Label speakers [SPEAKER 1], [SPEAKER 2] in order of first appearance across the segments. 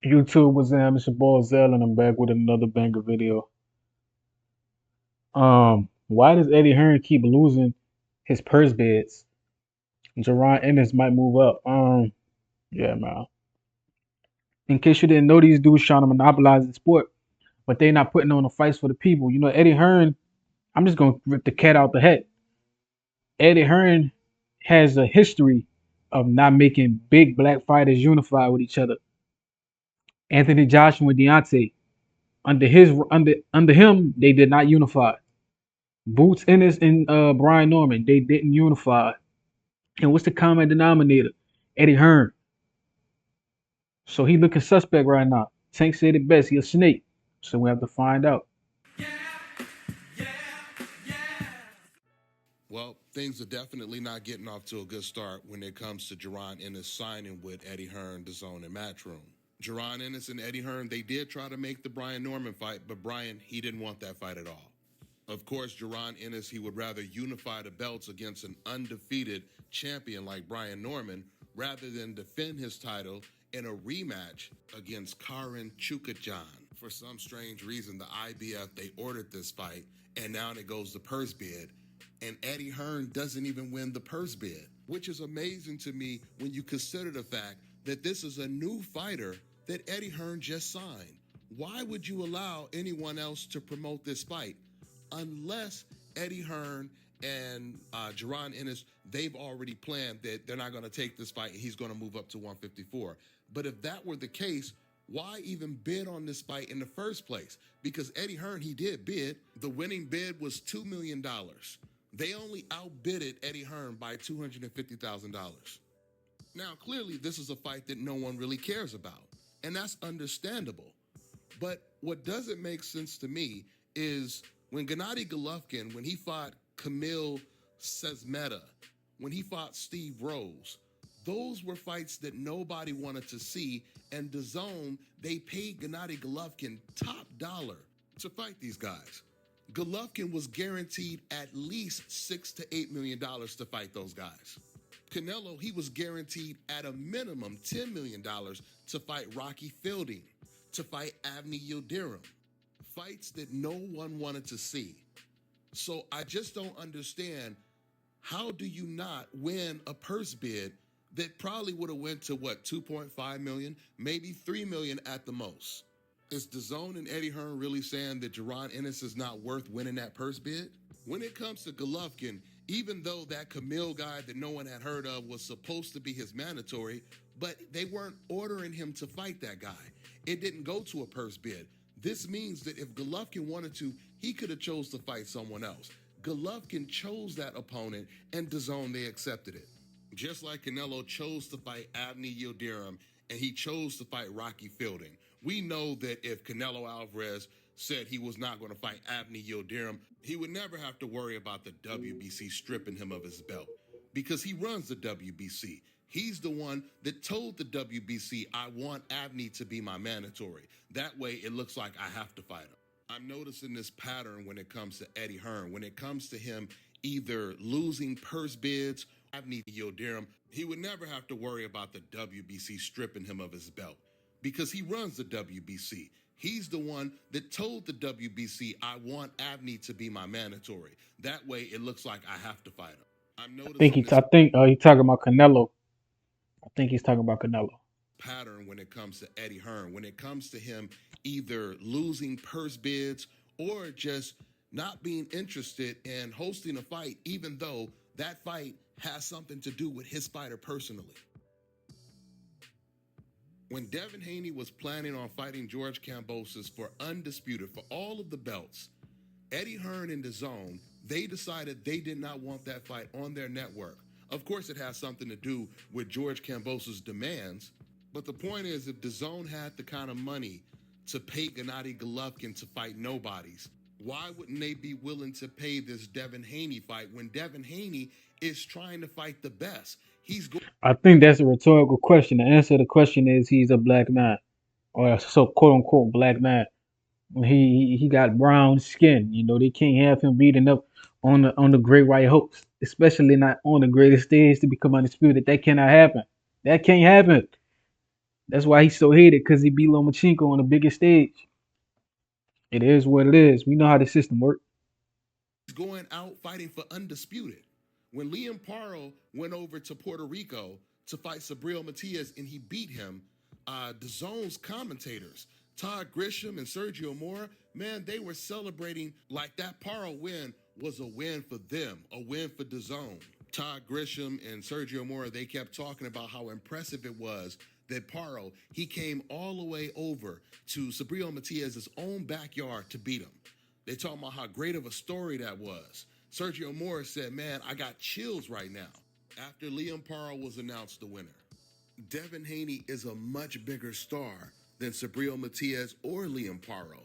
[SPEAKER 1] YouTube was in. It's your boy Zell, and I'm back with another banger video. Why does Eddie Hearn keep losing his purse bids? Jaron Ennis might move up. Yeah, man. In case you didn't know, these dudes trying to monopolize the sport, but they not putting on the fights for the people. Eddie Hearn. I'm just gonna rip the cat out the hat. Eddie Hearn has a history of not making big black fighters unify with each other. Anthony Joshua and Deontay. Under him, they did not unify. Boots Ennis and Brian Norman, they didn't unify. And what's the common denominator? Eddie Hearn. So he looking suspect right now. Tank said it best. He a snake. So we have to find out.
[SPEAKER 2] Well, things are definitely not getting off to a good start when it comes to Jaron Ennis signing with Eddie Hearn, DAZN, and Matchroom. Jaron Ennis and Eddie Hearn, they did try to make the Brian Norman fight, but Brian, he didn't want that fight at all. Of course, Jaron Ennis, he would rather unify the belts against an undefeated champion like Brian Norman rather than defend his title in a rematch against Karin Chukajan. For some strange reason, the IBF, they ordered this fight, and now it goes to purse bid, and Eddie Hearn doesn't even win the purse bid, which is amazing to me when you consider the fact that this is a new fighter that Eddie Hearn just signed. Why would you allow anyone else to promote this fight? Unless Eddie Hearn and Jaron Ennis, they've already planned that they're not going to take this fight and he's going to move up to 154. But if that were the case, why even bid on this fight in the first place? Because Eddie Hearn, he did bid. The winning bid was $2 million. They only outbidded Eddie Hearn by $250,000. Now, clearly, this is a fight that no one really cares about, and that's understandable. But what doesn't make sense to me is when Gennady Golovkin, when he fought Kamil Sesmeta, when he fought Steve Rose, those were fights that nobody wanted to see, and DAZN, they paid Gennady Golovkin top dollar to fight these guys. Golovkin was guaranteed at least $6 to $8 million to fight those guys. Canelo, he was guaranteed at a minimum $10 million to fight Rocky Fielding, to fight Avni Yildirim. Fights that no one wanted to see. So I just don't understand, how do you not win a purse bid that probably would have went to what, 2.5 million, maybe 3 million at the most? Is DAZN and Eddie Hearn really saying that Jaron Ennis is not worth winning that purse bid? When it comes to Golovkin, even though that Camille guy that no one had heard of was supposed to be his mandatory, but they weren't ordering him to fight that guy. It didn't go to a purse bid. This means that if Golovkin wanted to, he could have chose to fight someone else. Golovkin chose that opponent, and DAZN, they accepted it. Just like Canelo chose to fight Avni Yildirim, and he chose to fight Rocky Fielding. We know that if Canelo Alvarez said he was not going to fight Avni Yildirim, he would never have to worry about the WBC stripping him of his belt, because he runs the WBC. He's the one that told the WBC, I want Avni to be my mandatory. That way it looks like I have to fight him. I'm noticing this pattern when it comes to Eddie Hearn. When it comes to him either losing purse bids, Avni Yildirim, he would never have to worry about the WBC stripping him of his belt, because he runs the WBC. He's the one that told the WBC, I want Avni to be my mandatory. That way it looks like I have to fight him. I'm noticing this
[SPEAKER 1] I think he's talking about Canelo. I think he's talking about Canelo.
[SPEAKER 2] pattern when it comes to Eddie Hearn. When it comes to him either losing purse bids or just not being interested in hosting a fight, even though that fight has something to do with his fighter personally. When Devin Haney was planning on fighting George Kambosos for undisputed, for all of the belts, Eddie Hearn and DAZN, they decided they did not want that fight on their network. Of course, it has something to do with George Kambosos' demands, but the point is, if DAZN had the kind of money to pay Gennady Golovkin to fight nobodies, why wouldn't they be willing to pay this Devin Haney fight when Devin Haney is trying to fight the best?
[SPEAKER 1] I think that's a rhetorical question. The answer to the question is he's a black man, or so quote unquote black man. He got brown skin. They can't have him beating up on the great white host, especially not on the greatest stage to become undisputed. That cannot happen. That can't happen. That's why he's so hated because he beat Lomachenko on the biggest stage. It is what it is. We know how the system works.
[SPEAKER 2] Going out fighting for undisputed. When Liam Paro went over to Puerto Rico to fight Sabriel Matias and he beat him, the Zone's commentators, Todd Grisham and Sergio Mora, man, they were celebrating like that Paro win was a win for them, a win for the Zone. Todd Grisham and Sergio Mora, they kept talking about how impressive it was that Paro, he came all the way over to Sabriel Matias' own backyard to beat him. They talking about how great of a story that was. Sergio Morris said, man, I got chills right now. After Liam Paro was announced the winner. Devin Haney is a much bigger star than Sabriel Matias or Liam Paro.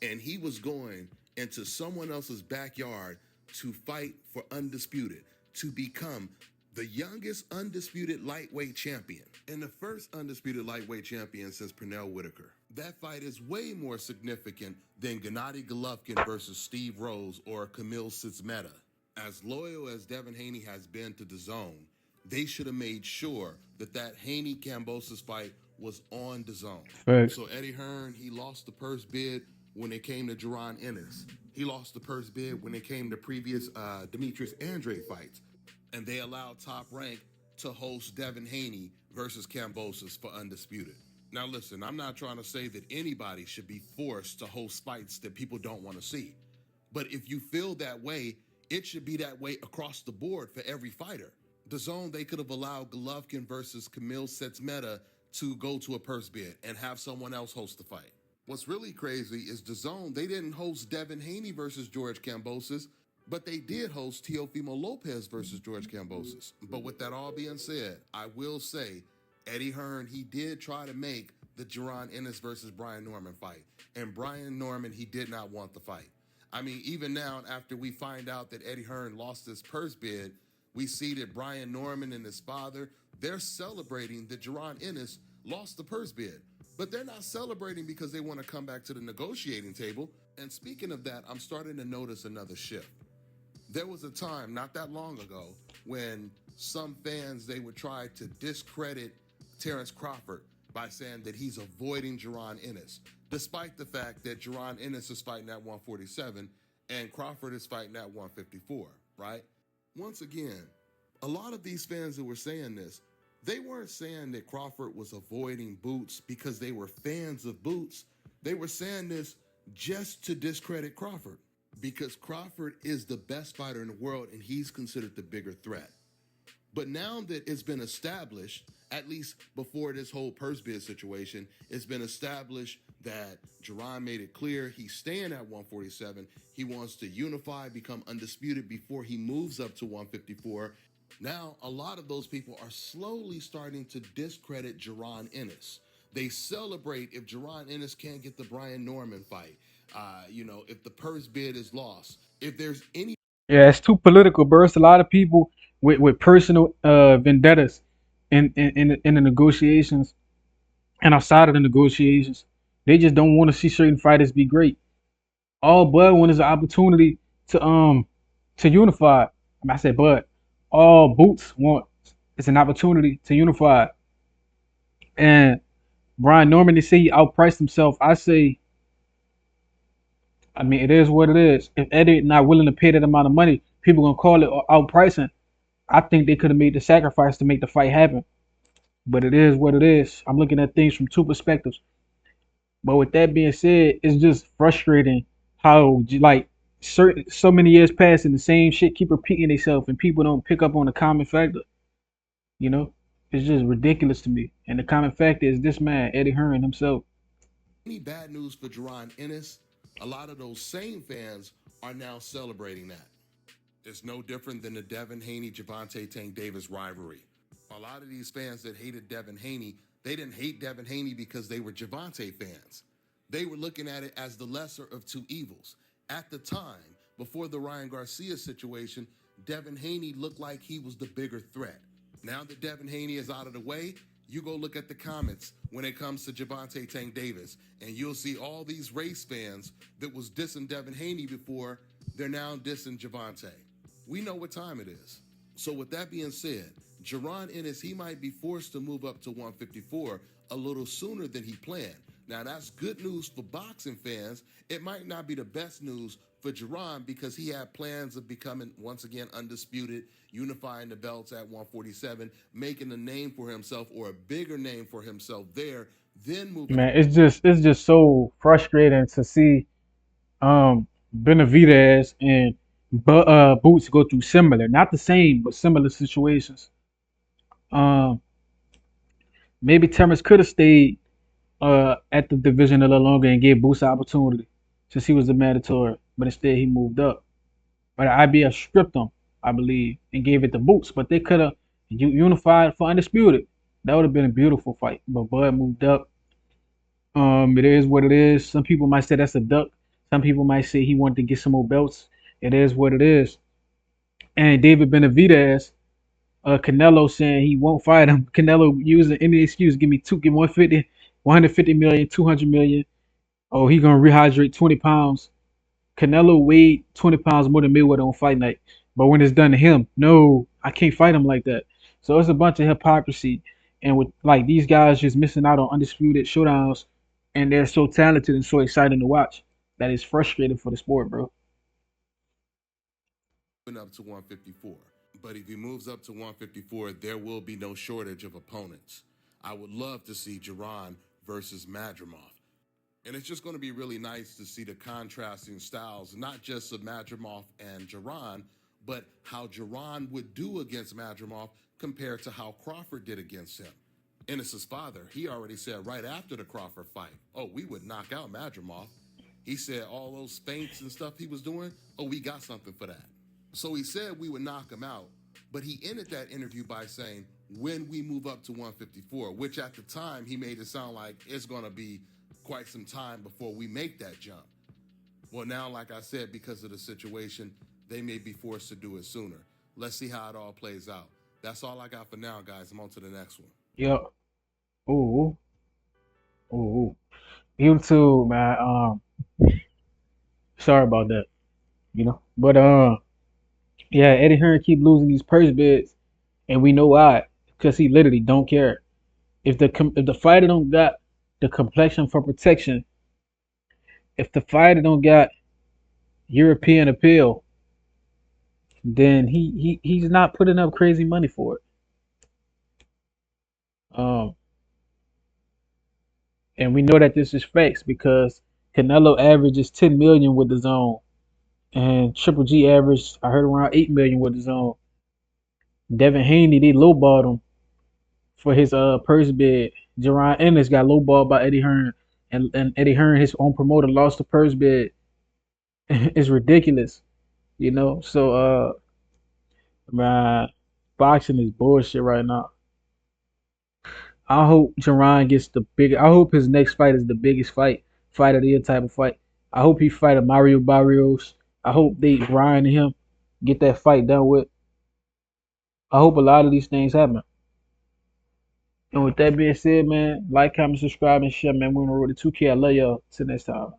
[SPEAKER 2] And he was going into someone else's backyard to fight for undisputed, to become the youngest undisputed lightweight champion and the first undisputed lightweight champion since Pernell Whitaker. That fight is way more significant than Gennady Golovkin versus Steve Rose or Kamil Sismeta. As loyal as Devin Haney has been to the Zone, they should have made sure that Haney-Kambosos fight was on the Zone.
[SPEAKER 1] Facts.
[SPEAKER 2] So Eddie Hearn, he lost the purse bid when it came to Jaron Ennis. He lost the purse bid when it came to previous Demetrius Andrade fights. And they allowed Top Rank to host Devin Haney versus Kambosos for Undisputed. Now listen, I'm not trying to say that anybody should be forced to host fights that people don't want to see. But if you feel that way, it should be that way across the board for every fighter. The Zone, they could have allowed Golovkin versus Kamil Setsmeta to go to a purse bid and have someone else host the fight. What's really crazy is the Zone, they didn't host Devin Haney versus George Kambosos, but they did host Teofimo Lopez versus George Kambosos. But with that all being said, I will say Eddie Hearn, he did try to make the Jaron Ennis versus Brian Norman fight. And Brian Norman, he did not want the fight. I mean, even now, after we find out that Eddie Hearn lost his purse bid, we see that Brian Norman and his father, they're celebrating that Jaron Ennis lost the purse bid. But they're not celebrating because they want to come back to the negotiating table. And speaking of that, I'm starting to notice another shift. There was a time not that long ago when some fans, they would try to discredit Terrence Crawford by saying that he's avoiding Jaron Ennis, despite the fact that Jaron Ennis is fighting at 147 and Crawford is fighting at 154, right? Once again, a lot of these fans that were saying this, they weren't saying that Crawford was avoiding Boots because they were fans of Boots. They were saying this just to discredit Crawford, because Crawford is the best fighter in the world and he's considered the bigger threat. But now that it's been established, at least before this whole purse bid situation, it's been established that Jaron made it clear he's staying at 147. He wants to unify, become undisputed before he moves up to 154. Now, a lot of those people are slowly starting to discredit Jaron Ennis. They celebrate if Jaron Ennis can't get the Brian Norman fight. If the purse bid is lost, if there's any.
[SPEAKER 1] Yeah, it's too political, bro. It's a lot of people with personal vendettas in the negotiations and outside of the negotiations. They just don't want to see certain fighters be great. All Bud want is an opportunity to unify. I said Bud. All Boots want is an opportunity to unify. And Brian Norman, they say he outpriced himself. I mean, it is what it is. If Eddie not willing to pay that amount of money, people gonna call it outpricing. I think they could have made the sacrifice to make the fight happen. But it is what it is. I'm looking at things from two perspectives. But with that being said, it's just frustrating how like certain so many years pass and the same shit keep repeating itself and people don't pick up on the common factor. You know, it's just ridiculous to me. And the common factor is this man, Eddie Hearn himself.
[SPEAKER 2] Any bad news for Jaron Ennis, a lot of those same fans are now celebrating that. It's no different than the Devin Haney-Gervonta Tank Davis rivalry. A lot of these fans that hated Devin Haney, they didn't hate Devin Haney because they were Gervonta fans. They were looking at it as the lesser of two evils. At the time, before the Ryan Garcia situation, Devin Haney looked like he was the bigger threat. Now that Devin Haney is out of the way, you go look at the comments when it comes to Gervonta Tank Davis, and you'll see all these race fans that was dissing Devin Haney before, they're now dissing Gervonta. We know what time it is. So with that being said, Jaron Ennis, he might be forced to move up to 154 a little sooner than he planned. Now, that's good news for boxing fans. It might not be the best news for Jaron because he had plans of becoming, once again, undisputed, unifying the belts at 147, making a name for himself or a bigger name for himself there, then moving.
[SPEAKER 1] Man, it's just so frustrating to see Benavidez and Boots go through similar, not the same, but similar situations. Um, Maybe Terrence could have stayed at the division a little longer and gave Boots an opportunity since he was the mandatory, but instead he moved up. But IBF stripped him, I believe, and gave it to Boots. But they could have unified for undisputed. That would have been a beautiful fight. But Bud moved up. It is what it is. Some people might say that's a duck. Some people might say he wanted to get some more belts. It is what it is. And David Benavidez, Canelo saying he won't fight him. Canelo using any excuse, give me 150, 150 million, 200 million. Oh, he gonna rehydrate 20 pounds. Canelo weighed 20 pounds more than Mayweather on fight night. But when it's done to him, no, I can't fight him like that. So it's a bunch of hypocrisy. And with like these guys just missing out on undisputed showdowns and they're so talented and so exciting to watch. That is frustrating for the sport, bro.
[SPEAKER 2] Up to 154. But if he moves up to 154, there will be no shortage of opponents. I would love to see Jaron versus Madrimov. And it's just going to be really nice to see the contrasting styles, not just of Madrimov and Jaron, but how Jaron would do against Madrimov compared to how Crawford did against him. Ennis's father, he already said right after the Crawford fight, oh, we would knock out Madrimov. He said all those feints and stuff he was doing, oh, we got something for that. So he said we would knock him out, but he ended that interview by saying, when we move up to 154, which at the time he made it sound like it's going to be quite some time before we make that jump. Well, now, like I said, because of the situation, they may be forced to do it sooner. Let's see how it all plays out. That's all I got for now, guys. I'm on to the next one.
[SPEAKER 1] Yep. Ooh, ooh. You too, man. Sorry about that. But yeah, Eddie Hearn keep losing these purse bids, and we know why. Because he literally don't care. If the fighter don't got the complexion for protection, if the fighter don't got European appeal, then he's not putting up crazy money for it. Um, and we know that this is facts because Canelo averages 10 million with the zone, and Triple G averaged I heard around 8 million with the zone. Devin Haney they lowballed him for his purse bid. Jaron Ennis got lowballed by Eddie Hearn, and Eddie Hearn his own promoter lost the purse bid. It's ridiculous, So man, boxing is bullshit right now. I hope Jaron gets the big. I hope his next fight is the biggest fight of the year type of fight. I hope he fight a Mario Barrios. I hope they Ryan and him get that fight done with. I hope a lot of these things happen. And with that being said, man, like, comment, subscribe, and share, man. We're on the road to 2K. I love y'all. Till next time.